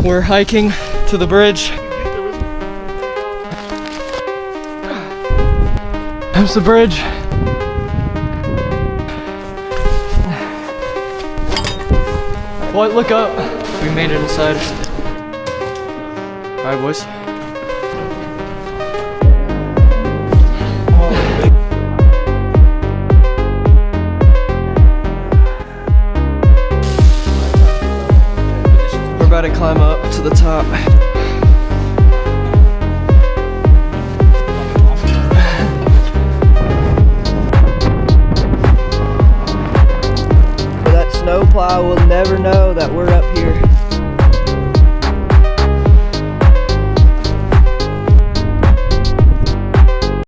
We're hiking to the bridge. There's the bridge. What? Look up. We made it inside. All right, boys. We're about to climb up to the top. That snowplow will never know that we're up here.